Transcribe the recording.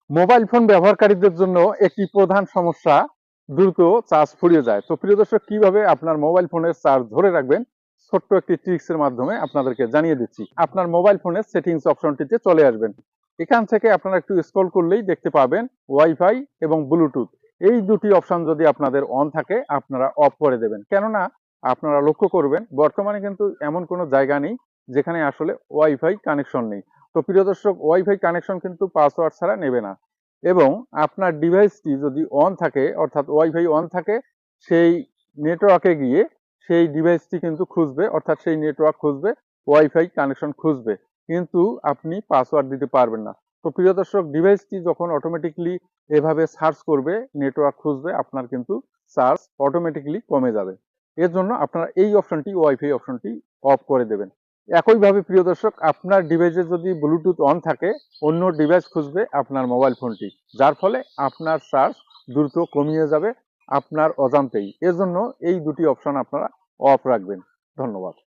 Mobile phone ব্যবহারকারীদের জন্য একটি প্রধান সমস্যা দ্রুত চার্জ ফুরিয়ে যায়। তো প্রিয় দর্শক, কিভাবে আপনার মোবাইল ফোনের চার্জ ধরে রাখবেন ছোট্ট একটি ট্রিক্সের মাধ্যমে আপনাদেরকে জানিয়ে দিচ্ছি। আপনার মোবাইল ফোনের সেটিংস অপশনটিতে চলে আসবেন। এখান থেকে আপনারা একটু স্ক্রল করলেই দেখতে পাবেন ওয়াইফাই এবং ব্লুটুথ। এই দুটি অপশন যদি আপনাদের অন থাকে আপনারা অফ করে দেবেন। কেননা আপনারা লক্ষ্য করবেন বর্তমানে কিন্তু এমন কোনো জায়গা নেই যেখানে আসলে ওয়াইফাই কানেকশন নেই। তো প্রিয় দর্শক, ওয়াইফাই কানেকশন কিন্তু পাসওয়ার্ড ছাড়া নেবে না। এবং আপনার ডিভাইসটি যদি অন থাকে অর্থাৎ ওয়াইফাই অন থাকে, সেই নেটওয়ার্কে গিয়ে সেই ডিভাইসটি কিন্তু খুঁজবে, অর্থাৎ সেই নেটওয়ার্ক খুঁজবে, ওয়াইফাই কানেকশন খুঁজবে, কিন্তু আপনি পাসওয়ার্ড দিতে পারবেন না। তো প্রিয় দর্শক, ডিভাইসটি যখন অটোমেটিকলি এভাবে সার্চ করবে, নেটওয়ার্ক খুঁজবে, আপনার কিন্তু চার্জ অটোমেটিকলি কমে যাবে। এর জন্য আপনারা এই অপশনটি, ওয়াইফাই অপশনটি অফ করে দেবেন। একইভাবে প্রিয় দর্শক, আপনার ডিভাইসে যদি ব্লুটুথ অন থাকে, অন্য ডিভাইস খুঁজবে আপনার মোবাইল ফোনটি, যার ফলে আপনার চার্জ দ্রুত কমিয়ে যাবে আপনার অজান্তেই। এর জন্য এই দুটি অপশন আপনারা অফ রাখবেন। ধন্যবাদ।